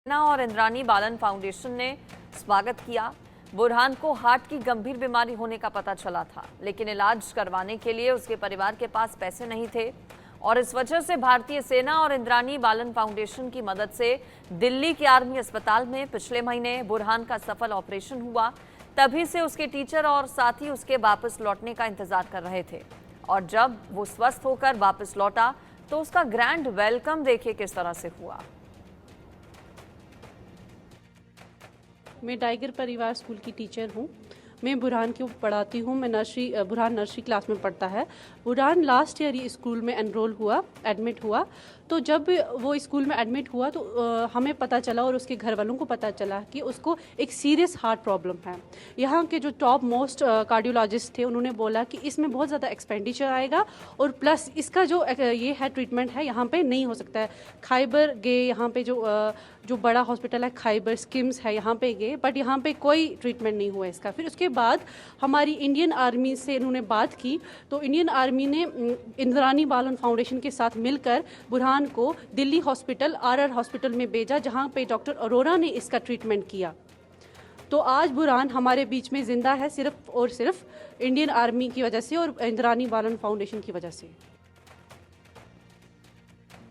सेना और इंद्रानी बालन फाउंडेशन ने स्वागत किया। बुरहान को हार्ट की गंभीर बीमारी होने का पता चला था, लेकिन इलाज करवाने के लिए उसके परिवार के पास पैसे नहीं थे और इस वजह से भारतीय सेना और इंद्रानी बालन फाउंडेशन की मदद से दिल्ली के आर्मी अस्पताल में पिछले महीने बुरहान का सफल ऑपरेशन हुआ। तभी से उसके टीचर और साथी उसके वापस लौटने का इंतजार कर रहे थे और जब वो स्वस्थ होकर वापस लौटा तो उसका ग्रैंड वेलकम देखिए किस तरह से हुआ। मैं टाइगर परिवार स्कूल की टीचर हूँ। मैं बुरहान को पढ़ाती हूँ। मैं बुरहान नर्सरी क्लास में पढ़ता है। बुरहान लास्ट ईयर ही स्कूल में एडमिट हुआ। तो जब वो स्कूल में एडमिट हुआ तो हमें पता चला और उसके घर वालों को पता चला कि उसको एक सीरियस हार्ट प्रॉब्लम है। यहाँ के जो टॉप मोस्ट कार्डियोलॉजिस्ट थे उन्होंने बोला कि इसमें बहुत ज़्यादा एक्सपेंडिचर आएगा और प्लस इसका जो ये है ट्रीटमेंट है यहाँ पे नहीं हो सकता है। खैबर गए, यहाँ पे जो बड़ा हॉस्पिटल है खैबर स्किम्स है, यहाँ पे गए, बट यहाँ पे कोई ट्रीटमेंट नहीं हुआ इसका। फिर उसके बाद हमारी इंडियन आर्मी से इन्होंने बात की तो इंडियन आर्मी ने इंद्रानी बालन फाउंडेशन के साथ मिलकर बुरहान को दिल्ली हॉस्पिटल RR हॉस्पिटल में भेजा, जहां पे डॉक्टर अरोरा ने इसका ट्रीटमेंट किया। तो आज बुरहान हमारे बीच में जिंदा है सिर्फ और सिर्फ इंडियन आर्मी की वजह से और इंद्रानी बालन फाउंडेशन की वजह से।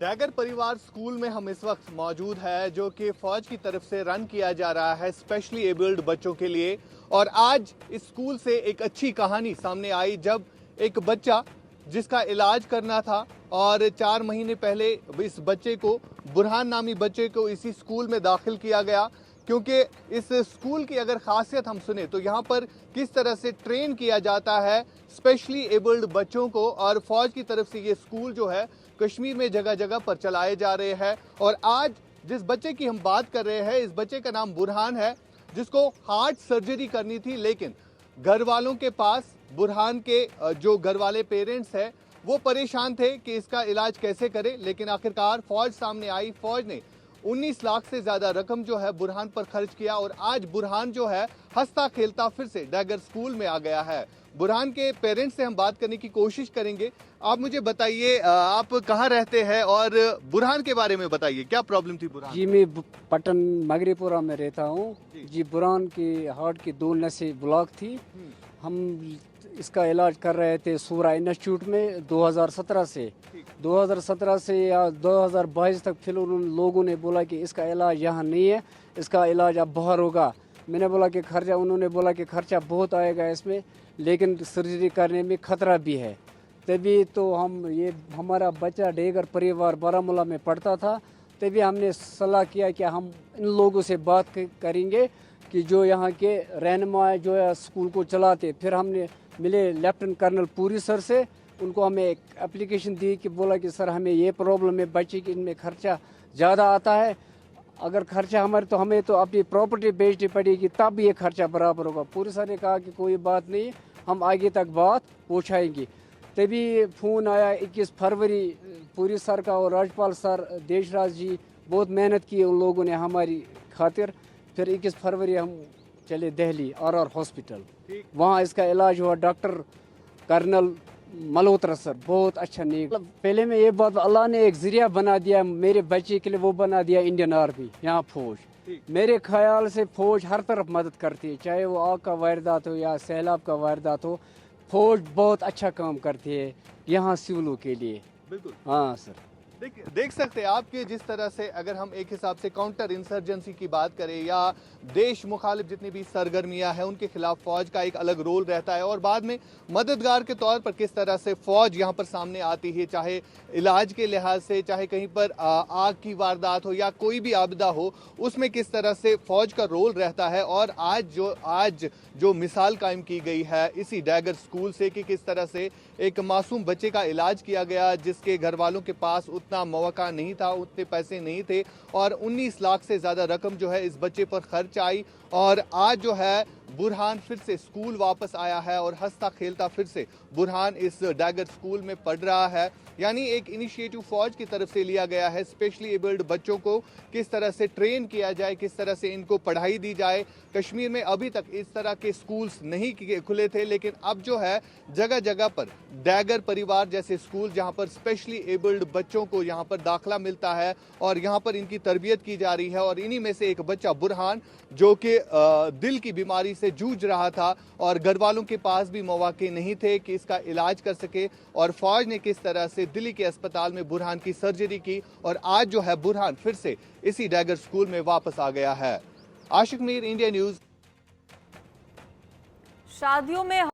टाइगर परिवार स्कूल में हम इस वक्त मौजूद है, जो कि फौज की तरफ से रन किया जा रहा है स्पेशली एबल्ड बच्चों के लिए। और आज इस स्कूल से एक अच्छी कहानी सामने आई जब एक बच्चा जिसका इलाज करना था और 4 महीने पहले इस बच्चे को, बुरहान नामी बच्चे को, इसी स्कूल में दाखिल किया गया। क्योंकि इस स्कूल की अगर खासियत हम सुने तो यहाँ पर किस तरह से ट्रेन किया जाता है स्पेशली एबल्ड बच्चों को, और फौज की तरफ से ये स्कूल जो है कश्मीर में जगह जगह पर चलाए जा रहे हैं। और आज जिस बच्चे की हम बात कर रहे हैं, इस बच्चे का नाम बुरहान है, जिसको हार्ट सर्जरी करनी थी, लेकिन घर वालों के पास, बुरहान के जो घर वाले पेरेंट्स हैं वो परेशान थे कि इसका इलाज कैसे करें। लेकिन आखिरकार फौज सामने आई। फौज ने 19 लाख से ज्यादा रकम जो है बुरहान पर खर्च किया और आज बुरहान जो है हंसता खेलता फिर से टाइगर स्कूल में आ गया है। बुरहान के पेरेंट्स से हम बात करने की कोशिश करेंगे। आप मुझे बताइए, आप कहाँ रहते हैं और बुरहान के बारे में बताइए, क्या प्रॉब्लम थी बुरहान? जी, मैं पटन मगरीपुरा में रहता हूँ जी। बुरहान की हार्ट की 2 नसें ब्लॉक थी। हम इसका इलाज कर रहे थे सूरा इंस्टीट्यूट में 2017 से या 2022 तक। फिर उन लोगों ने बोला कि इसका इलाज यहाँ नहीं है, इसका इलाज अब बाहर होगा। मैंने बोला कि खर्चा, उन्होंने बोला कि खर्चा बहुत आएगा इसमें, लेकिन सर्जरी करने में खतरा भी है। तभी तो हमारा बच्चा टाइगर परिवार बारामूला में पढ़ता था, तभी हमने सलाह किया कि हम इन लोगों से बात करेंगे कि जो यहाँ के रहनुमा जो है स्कूल को चलाते। फिर हमने मिले लेफ्टिनेंट कर्नल पुरी सर से, उनको हमें एक एप्लीकेशन दी कि बोला कि सर हमें ये प्रॉब्लम है बच्चे की, इनमें खर्चा ज़्यादा आता है, अगर खर्चा हमें तो अपनी प्रॉपर्टी बेचनी पड़ेगी तब ये खर्चा बराबर होगा। पुरी सर ने कहा कि कोई बात नहीं, हम आगे तक बात पहुँचाएंगे। तभी फ़ोन आया 21 फरवरी, पुरी सर का और राज्यपाल सर देशराज जी बहुत मेहनत की उन लोगों ने हमारी खातिर। फिर 21 फरवरी हम चले दिल्ली RR हॉस्पिटल, वहाँ इसका इलाज हुआ। डॉक्टर कर्नल मल्होत्रा सर बहुत अच्छा नेक। पहले में ये बात, अल्लाह ने एक जरिया बना दिया मेरे बच्चे के लिए, वो बना दिया इंडियन आर्मी, यहाँ फौज। मेरे ख्याल से फौज हर तरफ मदद करती है, चाहे वो आग का वारदात हो या सैलाब का वारदात हो, फौज बहुत अच्छा काम करती है यहाँ सिविलों के लिए। बिल्कुल, हाँ सर। देख सकते हैं आप कि जिस तरह से अगर हम एक हिसाब से काउंटर इंसर्जेंसी की बात करें या देश मुखालिफ जितनी भी सरगर्मियां हैं उनके खिलाफ फौज का एक अलग रोल रहता है, और बाद में मददगार के तौर पर किस तरह से फौज यहां पर सामने आती है, चाहे इलाज के लिहाज से, चाहे कहीं पर आग की वारदात हो या कोई भी आपदा हो, उसमें किस तरह से फौज का रोल रहता है। और आज जो मिसाल कायम की गई है इसी टाइगर स्कूल से कि किस तरह से एक मासूम बच्चे का इलाज किया गया जिसके घर वालों के पास उतना मौका नहीं था, उतने पैसे नहीं थे, और 19 लाख से ज़्यादा रकम जो है इस बच्चे पर खर्च आई। और आज जो है बुरहान फिर से स्कूल वापस आया है और हंसता खेलता फिर से बुरहान इस टाइगर स्कूल में पढ़ रहा है। यानी एक इनिशिएटिव फौज की तरफ से लिया गया है। स्पेशली एबल्ड बच्चों को किस तरह से ट्रेन किया जाए, किस तरह से इनको पढ़ाई दी जाए। कश्मीर में अभी तक इस तरह के स्कूल्स नहीं खुले थे, लेकिन अब जो है जगह जगह पर डैगर परिवार जैसे स्कूल, जहां पर स्पेशली एबल्ड बच्चों को यहां पर दाखिला मिलता है और यहां पर इनकी तरबियत की जा रही है। और इन्हीं में से एक बच्चा बुरहान, जो कि दिल की बीमारी से जूझ रहा था और घर वालों के पास भी मौके नहीं थे कि इसका इलाज कर सके, और फौज ने किस तरह से दिल्ली के अस्पताल में बुरहान की सर्जरी की और आज जो है बुरहान फिर से इसी डैगर स्कूल में वापस आ गया है। आशिक मीर, इंडिया न्यूज। शादियों में